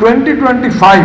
2025,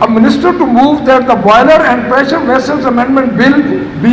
a minister to move that the boiler and pressure vessels amendment bill be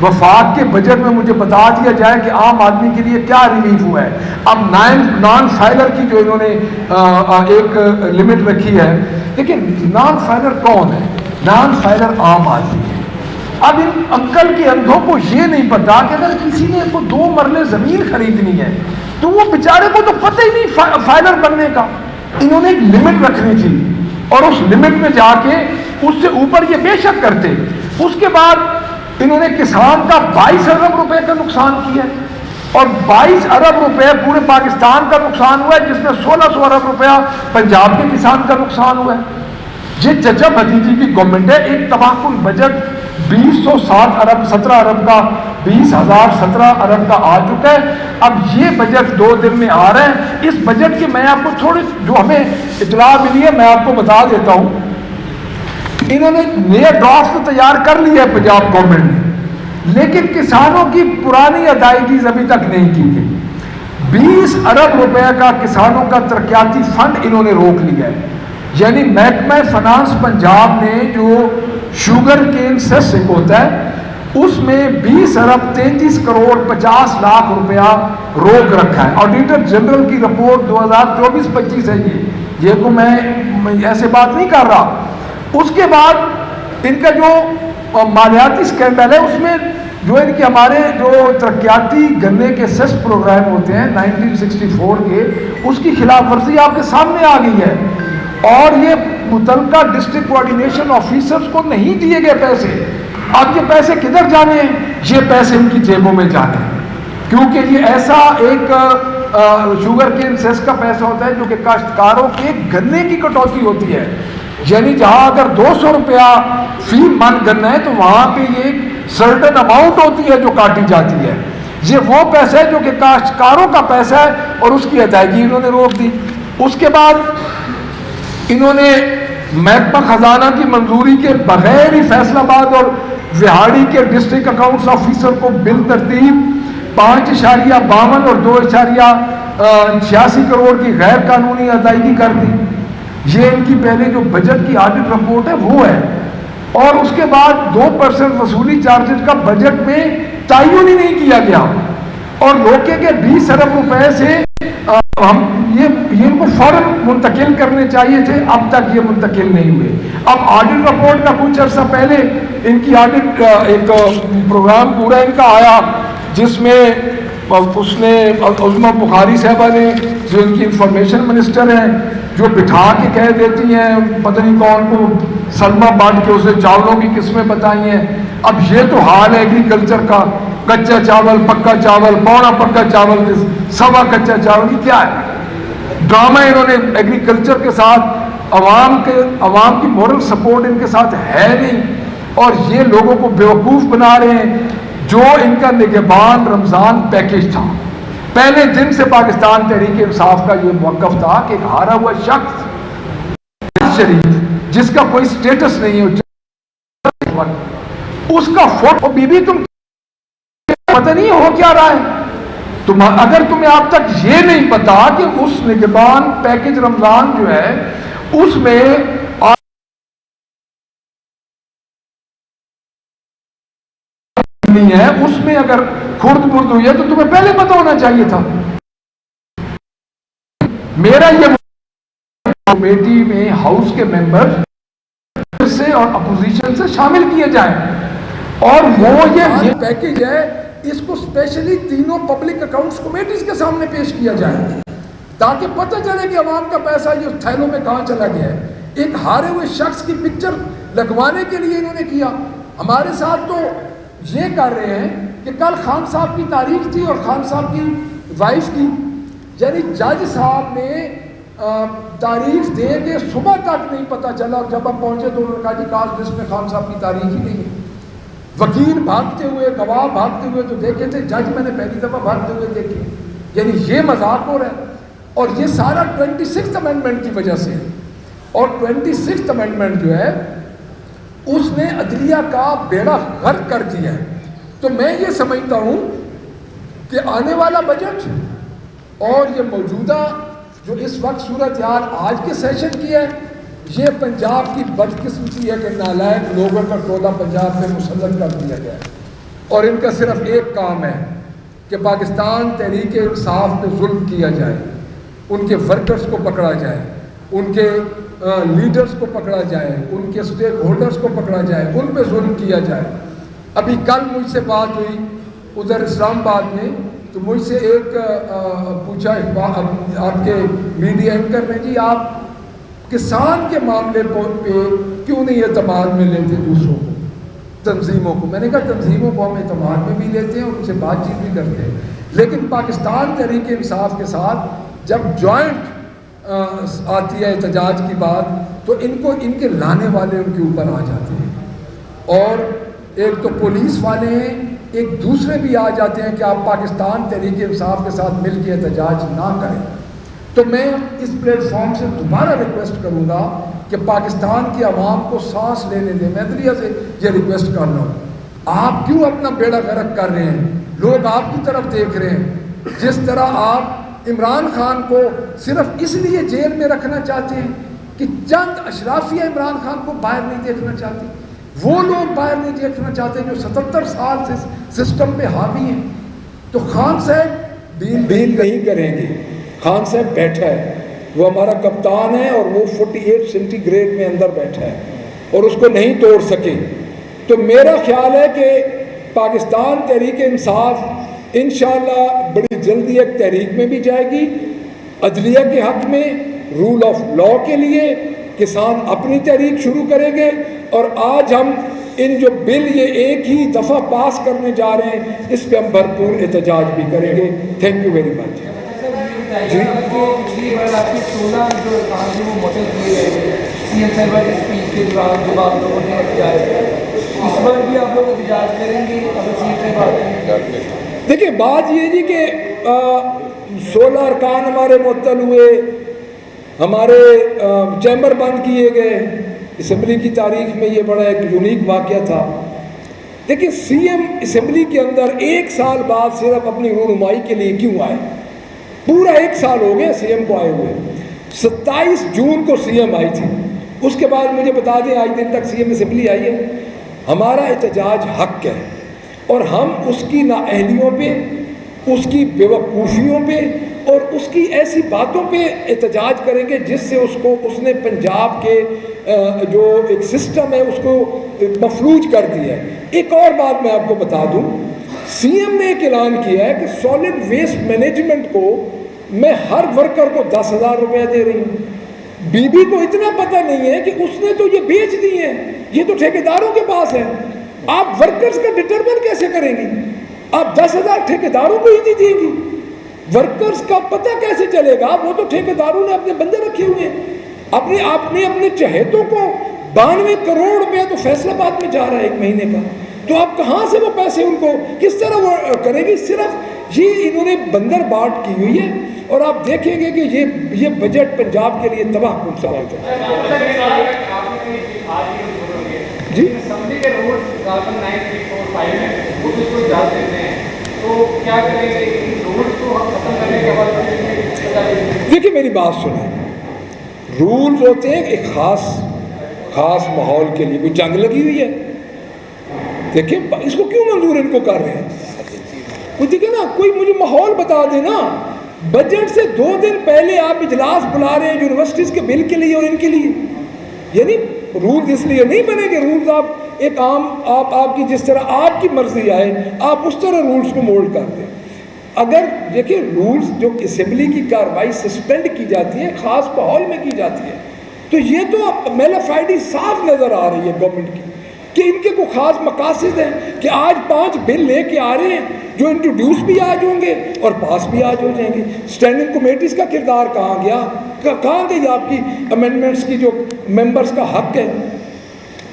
وفاق کے budget میں مجھے بتا دیا جائے کہ عام آدمی کے لیے کیا ریلیف ہوا ہے. اب نان فائلر کی جو انہوں نے ایک لمٹ رکھی ہے، لیکن نان فائلر کون ہے؟ نان فائلر عام آدمی ہے. اب ان انکل کے اندھوں کو یہ نہیں پتا کہ اگر کسی نے کو 2 مرلے زمین خریدنی ہے تو وہ بیچارے کو تو پتہ ہی نہیں فائلر بننے کا. انہوں نے ایک لمٹ رکھنی تھی اور اس لمٹ میں جا کے اس سے اوپر یہ بے شک کرتے. اس کے بعد انہوں نے کسان کا 22 ارب روپے کا نقصان کیا اور 22 ارب روپے پورے پاکستان کا نقصان ہوا ہے، جس میں 1600 ارب روپیہ پنجاب کے کسان کا نقصان ہوا ہے. یہ چچا بھتیجی کی گورنمنٹ ہے. ایک تباہ کن بجٹ 207 ارب 17 ارب کا 20,017 ارب کا آ چکا ہے. اب یہ بجٹ 2 دن میں آ رہا ہے. اس بجٹ کی میں آپ کو تھوڑی جو ہمیں اطلاع ملی ہے میں آپ کو بتا دیتا ہوں. انہوں نے نیا ڈرافٹ تیار کر لیا ہے پنجاب گورنمنٹ نے، لیکن کسانوں کی پرانی ادائیگی ابھی تک نہیں کی گئی. 20 ارب روپے کا کسانوں کا ترقیاتی فنڈ انہوں نے روک لیا ہے. یعنی محکمہ فنانس پنجاب نے جو شوگر کین سیس ایک ہوتا ہے اس میں 20 ارب 33 کروڑ 50 لاکھ روپیہ روک رکھا ہے. آڈیٹر جنرل کی رپورٹ 2024-25 ہے. یہ کو میں ایسے بات نہیں کر رہا. اس کے بعد ان کا جو مالیاتی اسکینڈل ہے اس میں جو ان کے ہمارے جو ترقیاتی گنے کے سیس پروگرام ہوتے ہیں 1964 کے، اس کی خلاف ورزی آپ کے سامنے آ گئی ہے اور یہ متعلقہ ڈسٹرکٹ کوآرڈینیشن آفیسرز کو نہیں دیے گئے پیسے. اب یہ پیسے کدھر جانے ہیں؟ یہ پیسے ان کی جیبوں میں جانے ہیں، کیونکہ یہ ایسا ایک شوگر کین سیس کا پیسہ ہوتا ہے جو کہ کاشتکاروں کے گنے کی کٹوتی ہوتی ہے. یعنی جہاں اگر 200 روپیہ فی من گنا ہے تو وہاں پہ یہ ایک سرٹن اماؤنٹ ہوتی ہے جو کاٹی جاتی ہے. یہ وہ پیسہ ہے جو کہ کاشتکاروں کا پیسہ ہے اور اس کی ادائیگی انہوں نے روک دی. اس کے بعد انہوں نے محکمہ خزانہ کی منظوری کے بغیر ہی فیصل آباد اور وہاڑی کے ڈسٹرکٹ اکاؤنٹس آفیسر کو بل ترتیب 5.52 اور 2.86 کروڑ کی غیر قانونی ادائیگی کر دی. یہ ان کی پہلے جو بجٹ کی آڈٹ رپورٹ ہے وہ ہے. اور اس کے بعد 2% وصولی چارجز کا بجٹ میں تعین ہی نہیں کیا گیا اور لوکے کے 20 ارب روپے سے ہم یہ ان کو فوراً منتقل کرنے چاہیے تھے، اب تک یہ منتقل نہیں ہوئے. اب آڈٹ رپورٹ کا کچھ عرصہ پہلے ان کی آڈٹ ایک پروگرام پورا ان کا آیا جس میں اس نے عظمیٰ بخاری صاحبہ نے جو ان کی انفارمیشن منسٹر ہیں جو بٹھا کے کہہ دیتی ہیں پتہ نہیں کون کو سلمہ بانٹ کے اسے چاولوں کی قسمیں بتائی ہیں. اب یہ تو حال ہے ایگریکلچر کا، کچا چاول، پکا چاول، پونا پکا چاول، سوا کچا چاول، یہ کیا ہے؟ ڈرامہ انہوں نے ایگریکلچر کے ساتھ عوام کی مورل سپورٹ ان کے ساتھ ہے نہیں اور یہ لوگوں کو بیوقوف بنا رہے ہیں. جو ان کا نگہبان رمضان پیکیج تھا، پہلے دن سے پاکستان تحریک انصاف کا یہ موقف تھا کہ ایک ہارا ہوا شخص شریف جس کا کوئی سٹیٹس نہیں ہے اس کا فوٹو تم پتہ نہیں ہو کیا رہا ہے. اگر تمہیں اب تک یہ نہیں پتا کہ اس نگہبان پیکیج رمضان جو ہے اس میں نہیں ہے، اس میں اگر خرد برد ہوئی ہے تو تمہیں پہلے پتہ ہونا چاہیے تھا. میرا یہ کمیٹی میں ہاؤس کے ممبر سے اور اپوزیشن سے شامل کیے جائیں اور وہ یہ پیکیج ہے اس کو اسپیشلی تینوں پبلک اکاؤنٹس کمیٹیز کے سامنے پیش کیا جائے تاکہ پتہ چلے کہ عوام کا پیسہ یہ تھیلوں میں کہاں چلا گیا ہے. ایک ہارے ہوئے شخص کی پکچر لگوانے کے لیے انہوں نے کیا. ہمارے ساتھ تو یہ کر رہے ہیں کہ کل خان صاحب کی تاریخ تھی اور خان صاحب کی وائف کی، یعنی جج صاحب نے تاریخ دے کے صبح تک نہیں پتہ چلا اور جب ہم پہنچے تو انہوں نے کہا جی کاش لسٹ میں خان صاحب کی تاریخ ہی نہیں ہے. وکیل بھاگتے ہوئے، گواہ بھاگتے ہوئے تو دیکھے تھے، جج میں نے پہلی دفعہ بھاگتے ہوئے دیکھے. یعنی یہ مذاق ہو رہا ہے اور یہ سارا 26th امینڈمنٹ کی وجہ سے ہے. اور 26th امینڈمنٹ جو ہے اس نے عدلیہ کا بیڑا غرق کر دیا ہے. تو میں یہ سمجھتا ہوں کہ آنے والا بجٹ اور یہ موجودہ جو اس وقت صورتحال آج کے سیشن کی ہے یہ پنجاب کی بدقسمتی ہے کہ نالائق لوگوں کا ٹولہ پنجاب میں مسلط کر دیا گیا ہے اور ان کا صرف ایک کام ہے کہ پاکستان تحریک انصاف پہ ظلم کیا جائے، ان کے ورکرز کو پکڑا جائے، ان کے لیڈرز کو پکڑا جائے، ان کے سٹیک ہولڈرز کو پکڑا جائے، ان پہ ظلم کیا جائے۔ ابھی کل مجھ سے بات ہوئی ادھر اسلام آباد میں، تو مجھ سے ایک پوچھا آپ کے میڈیا اینکر نے، جی آپ کسان کے معاملے پہ کیوں نہیں اعتماد میں لیتے دوسروں کو، تنظیموں کو؟ میں نے کہا تنظیموں کو ہم اعتماد میں بھی لیتے ہیں اور ان سے بات چیت بھی کرتے ہیں، لیکن پاکستان تحریک انصاف کے ساتھ جب جوائنٹ آتی ہے احتجاج کی بات تو ان کے لانے والے ان کے اوپر آ جاتے ہیں، اور ایک تو پولیس والے ہیں، ایک دوسرے بھی آ جاتے ہیں کہ آپ پاکستان تحریک انصاف کے ساتھ مل کے احتجاج نہ کریں۔ تو میں اس پلیٹ فارم سے دوبارہ ریکویسٹ کروں گا کہ پاکستان کی عوام کو سانس لینے دیں۔ میں دنیا سے یہ ریکویسٹ کر رہا ہوں، آپ کیوں اپنا بیڑا غرق کر رہے ہیں؟ لوگ آپ کی طرف دیکھ رہے ہیں۔ جس طرح آپ عمران خان کو صرف اس لیے جیل میں رکھنا چاہتے ہیں کہ چند اشرافیہ عمران خان کو باہر نہیں دیکھنا چاہتے، وہ لوگ باہر نہیں دیکھنا چاہتے جو 77 سال سے سسٹم پہ حاوی ہیں، تو خان صاحب ڈیل نہیں کریں گے۔ خان صاحب بیٹھا ہے، وہ ہمارا کپتان ہے اور وہ 48 سینٹی گریڈ میں اندر بیٹھا ہے اور اس کو نہیں توڑ سکے۔ تو میرا خیال ہے کہ پاکستان تحریک انصاف انشاءاللہ بڑی جلدی ایک تحریک میں بھی جائے گی، عدلیہ کے حق میں، رول آف لا کے لیے، کسان اپنی تحریک شروع کریں گے، اور آج ہم ان جو بل یہ ایک ہی دفعہ پاس کرنے جا رہے ہیں اس پہ ہم بھرپور احتجاج بھی کریں گے۔ Thank you very much. جی پچھلی بار آپ کے 16 جو کام جو وہ معطل کیے گئے تھے سی ایم صاحبہ کی اسپیچ کے دوران جب آپ لوگوں نے احتجاج کیا، اس بار بھی آپ لوگ احتجاج کریں گے؟ اگر سی ایم صاحبہ دیکھیں بات یہ جی کہ 16 ارکان ہمارے معطل ہوئے، ہمارے چیمبر بند کیے گئے، اسمبلی کی تاریخ میں یہ بڑا ایک یونیک واقعہ تھا۔ دیکھیں سی ایم اسمبلی کے اندر 1 سال بعد صرف اپنی رونمائی کے لیے کیوں آئے؟ پورا 1 سال ہو گیا سی ایم کو آئے ہوئے۔ 27 جون کو سی ایم آئی تھی، اس کے بعد مجھے بتا دیں آج دن تک سی ایم اسمبلی آئی ہے؟ ہمارا احتجاج حق ہے، اور ہم اس کی نااہلیوں پہ، اس کی بیوقوفیوں پہ اور اس کی ایسی باتوں پہ احتجاج کریں گے جس سے اس نے پنجاب کے جو ایک سسٹم ہے اس کو مفلوج کر دیا ہے۔ ایک اور بات میں آپ کو بتا دوں، سی ایم نے ایک اعلان کیا ہے کہ سالڈ ویسٹ مینجمنٹ کو میں ہر ورکر کو 10,000 روپے دے رہی ہوں۔ بی بی کو اتنا پتہ نہیں ہے کہ اس نے تو یہ بیچ دی ہیں، یہ تو ٹھیکیداروں کے پاس ہے۔ آپ ورکرز کا ڈٹرمن کیسے کریں گی؟ آپ 10,000 ٹھیکیداروں کو ہی نہیں دیں گی، ورکرز کا پتہ کیسے چلے گا؟ وہ تو ٹھیکیداروں نے اپنے بندے رکھے ہوئے ہیں، اپنے چہیتوں کو 92 کروڑ روپیہ تو فیصل آباد میں جا رہا ہے 1 مہینے کا، تو آپ کہاں سے وہ پیسے ان کو کس طرح وہ کریں گی؟ صرف یہ انہوں نے بندر باٹ کی ہوئی ہے، اور آپ دیکھیں گے کہ یہ بجٹ پنجاب کے لیے تباہ کن ثابت ہے۔ جی دیکھیے میری بات سنیں، رولز ہوتے ہیں ایک خاص ماحول کے لیے۔ کوئی جنگ لگی ہوئی ہے، دیکھیں اس کو کیوں منظور ان کو کر رہے ہیں؟ کوئی دیکھیں نا، کوئی مجھے ماحول بتا دے نا۔ بجٹ سے 2 دن پہلے آپ اجلاس بلا رہے ہیں یونیورسٹیز کے بل کے لیے اور ان کے لیے، یعنی رولز اس لیے نہیں بنے کہ رولز آپ ایک عام آپ کی جس طرح آپ کی مرضی آئے آپ اس طرح رولز کو مولڈ کر دیں۔ اگر دیکھیں رولز جو اسمبلی کی کارروائی سسپینڈ کی جاتی ہے خاص ماحول میں کی جاتی ہے، تو یہ تو میلافائڈی صاف نظر آ رہی ہے گورنمنٹ کی کہ ان کے کوئی خاص مقاصد ہیں کہ آج 5 بل لے کے آ رہے ہیں جو انٹروڈیوس بھی آج ہوں گے اور پاس بھی آج ہو جائیں گے۔ اسٹینڈنگ کمیٹیز کا کردار کہاں گیا؟ کہاں گئی آپ کی امینڈمنٹس کی جو ممبرز کا حق ہے؟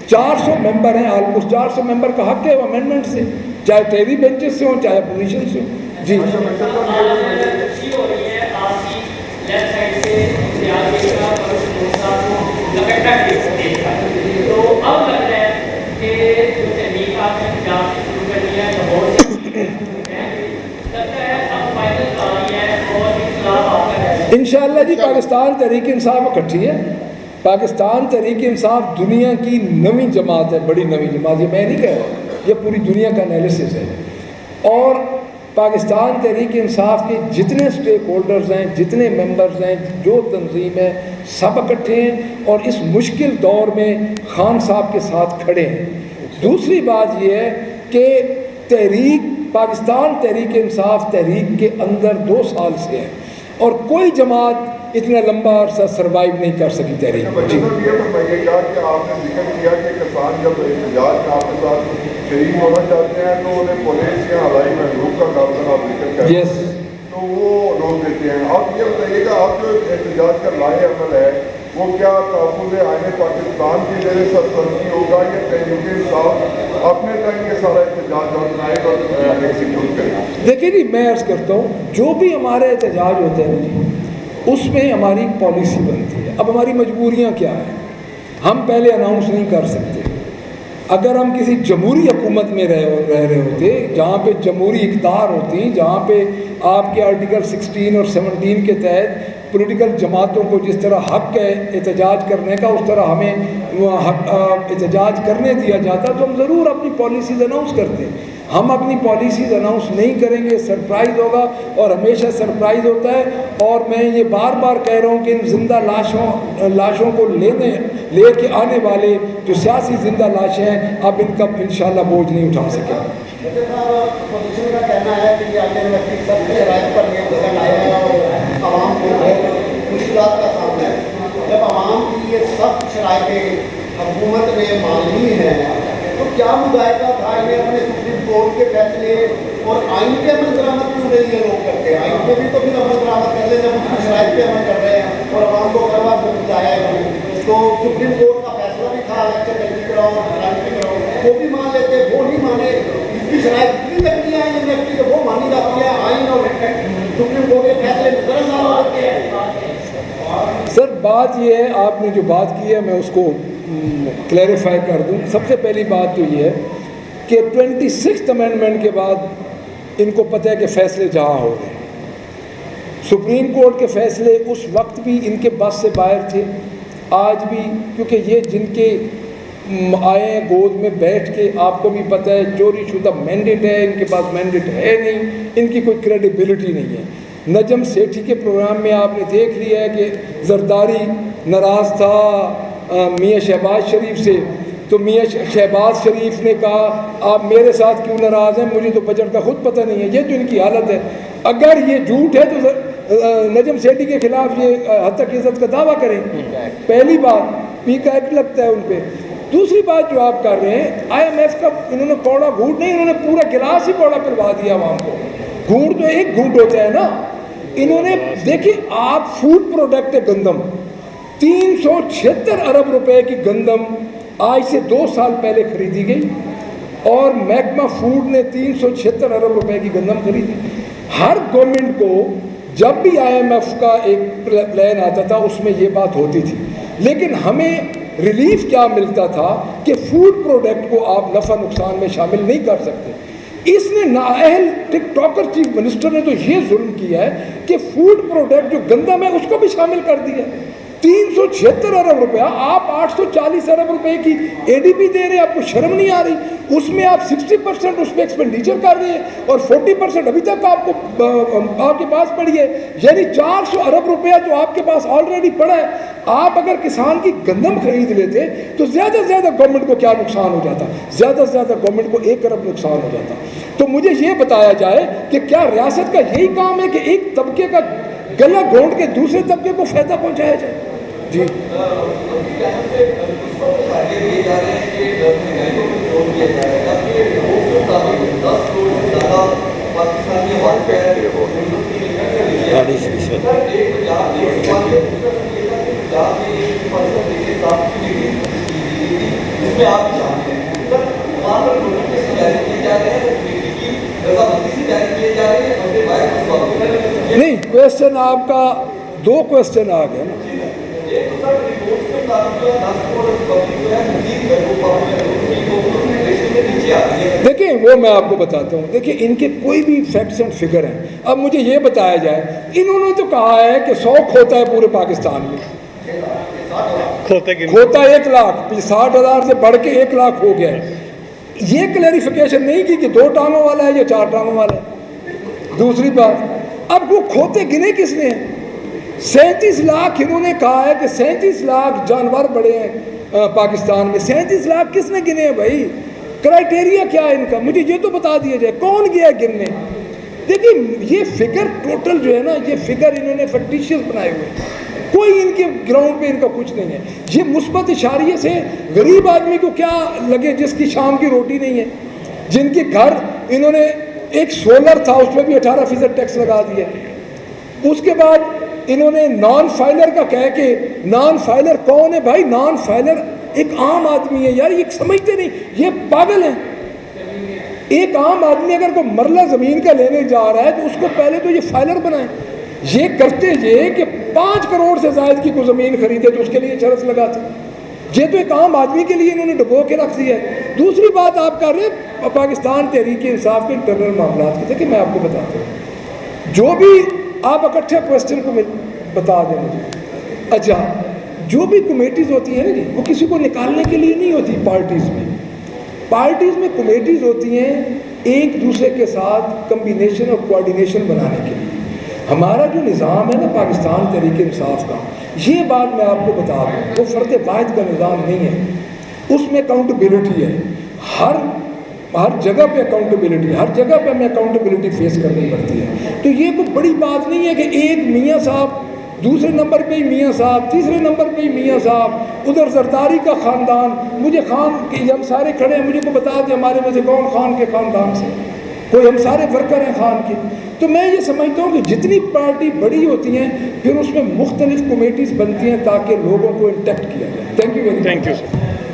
400 ممبر ہیں، آلموسٹ 400 ممبر کا حق ہے وہ امینڈمنٹ سے، چاہے ٹیری بینچز سے ہوں چاہے اپوزیشن سے ہوں۔ جی انشاءاللہ جی پاکستان تحریک انصاف اکٹھی ہے۔ پاکستان تحریک انصاف دنیا کی نویں جماعت ہے، بڑی نویں جماعت، یہ میں نہیں کہہ رہا، یہ پوری دنیا کا انالیسس ہے. اور پاکستان تحریک انصاف کے جتنے سٹیک ہولڈرز ہیں, جتنے ممبرز ہیں, جو تنظیم ہے, سب اکٹھے ہیں اور اس مشکل دور میں خان صاحب کے ساتھ کھڑے ہیں. دوسری بات یہ ہے کہ پاکستان تحریک انصاف تحریک کے اندر 2 سال سے ہے اور کوئی جماعت اتنا لمبا عرصہ سروائیو نہیں کر سکی تحریک. جی یہ فرمائیے گا کہ آپ نے ذکر کیا کہ کسان جب احتجاج میں آپ کے ساتھ شریک ہونا چاہتے ہیں تو انہیں پولیس یا ہوائی محروب کا کارکن آپ ذکر کرتے ہیں تو وہ روک دیتے ہیں. آپ یہ بتائیے گا آپ جو احتجاج کا لائے عمل ہے وہ کیا تحفظ آئین پاکستان کی زیر سرپرستی ہوگا یا تحریک انصاف اپنے ٹائم یہ سارا احتجاج آرگنائز اور ایگزیکیوٹ کرے گا؟ دیکھیں جی, میں عرض کرتا ہوں جو بھی ہمارے احتجاج ہوتے ہیں جی اس میں ہماری پالیسی بنتی ہے. اب ہماری مجبوریاں کیا ہیں, ہم پہلے اناؤنس نہیں کر سکتے. اگر ہم کسی جمہوری حکومت میں رہ رہے ہوتے جہاں پہ جمہوری اقدار ہوتی, جہاں پہ آپ کے آرٹیکل 16 اور 17 کے تحت پولیٹیکل جماعتوں کو جس طرح حق ہے احتجاج کرنے کا اس طرح ہمیں احتجاج کرنے دیا جاتا تو ہم ضرور اپنی پالیسیز اناؤنس کرتے. ہم اپنی پالیسیز اناؤنس نہیں کریں گے, سرپرائز ہوگا اور ہمیشہ سرپرائز ہوتا ہے. اور میں یہ بار بار کہہ رہا ہوں کہ ان زندہ لاشوں کو لے کے آنے والے جو سیاسی زندہ لاشیں ہیں اب ان کا انشاءاللہ بوجھ نہیں اٹھا سکیں. اپوزیشن کا کہنا ہے کہ یہ آگے سب کے شرائط پر یہ آیا ہے اور عوام کو مشکلات کا سامنا ہے. جب عوام کی یہ سخت شرائطیں حکومت نے ماننی ہیں تو کیا مذائقہ تھا انہیں اپنے سپریم کورٹ کے فیصلے اور آئین پہ عمل درآمد کیوں نہیں یہ لوگ کرتے ہیں؟ آئین پہ بھی تو پھر عمل درآمد کر لیں جب اس کی شرائط پہ عمل کر رہے ہیں اور عوام کو کروا بتایا ہے. تو سپریم کورٹ کا فیصلہ بھی تھا الیکشن جلدی کراؤ کرانٹی کراؤ, وہ بھی مان لیتے, وہ نہیں مانے. اس کی شرائط اتنی تک نہیں آئی انڈسٹری کہ وہ مانی جاتی ہے, آئین اور سپریم کورٹ کے فیصلے نظر انداز ہوتے ہیں. سر بات یہ ہے, آپ نے جو بات کی ہے میں اس کو کلیریفائی کر دوں. سب سے پہلی بات تو یہ ہے کہ 26th امینڈمنٹ کے بعد ان کو پتہ ہے کہ فیصلے جہاں ہو رہے ہیں. سپریم کورٹ کے فیصلے اس وقت بھی ان کے بس سے باہر تھے, آج بھی, کیونکہ یہ جن کے آئے ہیں گود میں بیٹھ کے, آپ کو بھی پتہ ہے چوری شدہ مینڈیٹ ہے, ان کے پاس مینڈیٹ ہے نہیں, ان کی کوئی کریڈیبلٹی نہیں ہے. نجم سیٹھی کے پروگرام میں آپ نے دیکھ لیا ہے کہ زرداری ناراض تھا میاں شہباز شریف سے, تو میاں شہباز شریف نے کہا آپ میرے ساتھ کیوں ناراض ہیں, مجھے تو بجٹ کا خود پتہ نہیں ہے. یہ جو ان کی حالت ہے, اگر یہ جھوٹ ہے تو نجم سیٹھی کے خلاف یہ حد تک عزت کا دعویٰ کریں. پہلی بات پی کا ایکٹ لگتا ہے ان پہ. دوسری بات جو آپ کر رہے ہیں, IMF کا انہوں نے کوڑا گھونٹ نہیں, انہوں نے پورا گلاس ہی کوڑا پلوا دیا عوام کو. گھونٹ تو ایک گھونٹ ہوتا ہے نا. انہوں نے دیکھیں, آپ فوڈ پروڈکٹ ہے گندم, 376 ارب روپے کی گندم آج سے 2 سال پہلے خریدی گئی اور محکمہ فوڈ نے 376 ارب روپے کی گندم خریدی. ہر گورنمنٹ کو جب بھی IMF کا ایک پلان آتا تھا اس میں یہ بات ہوتی تھی, لیکن ہمیں ریلیف کیا ملتا تھا کہ فوڈ پروڈکٹ کو آپ نفع نقصان میں شامل نہیں کر سکتے. اس نے نااہل ٹک ٹاکر چیف منسٹر نے تو یہ ظلم کیا ہے کہ فوڈ پروڈکٹ جو گندم ہے اس کو بھی شامل کر دیا. 376 ارب روپیہ, آپ 840 ارب روپے کی ADP دے رہے ہیں, آپ کو شرم نہیں آ رہی. اس میں آپ 60% اس پہ ایکسپینڈیچر کر رہے ہیں اور 40% ابھی تک آپ کے پاس پڑی ہے, یعنی 400 ارب روپیہ جو آپ کے پاس آلریڈی پڑا ہے. آپ اگر کسان کی گندم خرید لیتے تو زیادہ سے زیادہ گورنمنٹ کو کیا نقصان ہو جاتا, زیادہ سے زیادہ گورنمنٹ کو 1 ارب نقصان ہو جاتا. تو مجھے یہ بتایا جائے کہ کیا ریاست کا یہی کام ہے کہ ایک طبقے کا گلا گھونٹ کے دوسرے طبقے کو فائدہ پہنچایا جائے؟ جی نہیں, کوشچن آپ کا 2 کوشچن آ گئے نا. دیکھیں وہ میں آپ کو بتاتا ہوں. دیکھیں ان کے کوئی بھی فیکٹس اینڈ فگر ہیں. اب مجھے یہ بتایا جائے, انہوں نے تو کہا ہے کہ 100 کھوتا ہے پورے پاکستان میں, کھوتا 1 لاکھ, 60,000 سے بڑھ کے 1 لاکھ ہو گیا ہے. یہ کلیریفیکیشن نہیں کی کہ 2 ٹانگوں والا ہے یا 4 ٹانگوں والا ہے. دوسری بات، اب وہ کھوتے گنے کس نے ہیں؟ 37 لاکھ انہوں نے کہا ہے کہ 37 لاکھ جانور بڑے ہیں پاکستان میں. 37 لاکھ کس نے گنے ہیں بھائی؟ کرائٹیریا کیا ہے ان کا؟ مجھے یہ تو بتا دیا جائے کون گیا ہے گننے. دیکھیں یہ فگر ٹوٹل جو ہے نا، یہ فگر انہوں نے فکٹیشیس بنائے ہوئے ہیں، کوئی ان کے گراؤنڈ پہ ان کا کچھ نہیں ہے. یہ مثبت اشاریے سے غریب آدمی کو کیا لگے جس کی شام کی روٹی نہیں ہے، جن کے گھر انہوں نے ایک سولر تھا اس پہ بھی 18% ٹیکس لگا دیا. اس کے بعد انہوں نے نان فائلر کا کہہ کے، نان فائلر کون ہے بھائی؟ نان فائلر ایک عام آدمی ہے یار، یہ سمجھتے نہیں، یہ پاگل ہیں. ایک عام آدمی اگر کوئی مرلہ زمین کا لینے جا رہا ہے تو اس کو پہلے تو یہ فائلر بنائیں. یہ کرتے یہ کہ 5 کروڑ سے زائد کی کوئی زمین خریدے تو اس کے لیے شرط لگاتے. یہ تو ایک عام آدمی کے لیے انہوں نے ڈبو کے رکھ دیا ہے. دوسری بات آپ کر رہے ہیں پاکستان تحریک انصاف کے انٹرنل معاملات کے. دیکھیں میں آپ کو بتاتا ہوں، جو بھی آپ اکٹھے کوشچن کو بتا دیں مجھے. اچھا، جو بھی کمیٹیز ہوتی ہیں نا جی، وہ کسی کو نکالنے کے لیے نہیں ہوتی. پارٹیز میں کمیٹیز ہوتی ہیں ایک دوسرے کے ساتھ کمبینیشن اور کوآرڈینیشن بنانے کے لیے. ہمارا جو نظام ہے نا پاکستان تحریک انصاف کا، یہ بات میں آپ کو بتا دوں، وہ فرد واحد کا نظام نہیں ہے. اس میں اکاؤنٹیبلٹی ہے، ہر جگہ پہ اکاؤنٹیبلٹی، ہر جگہ پہ ہمیں اکاؤنٹیبلٹی فیس کرنی پڑتی ہے. تو یہ کوئی بڑی بات نہیں ہے کہ ایک میاں صاحب، دوسرے نمبر پہ ہی میاں صاحب، تیسرے نمبر پہ ہی میاں صاحب، ادھر زرداری کا خاندان. مجھے خان کے ہم سارے کھڑے ہیں، مجھے کو بتا دیں ہمارے میں سے کون خان کے خاندان سے، کوئی ہم سارے ورکر ہیں خان کے. تو میں یہ سمجھتا ہوں کہ جتنی پارٹی بڑی ہوتی ہیں پھر اس میں مختلف کمیٹیز بنتی ہیں تاکہ لوگوں کو انٹیکٹ کیا جائے. Thank you very much. Thank you sir.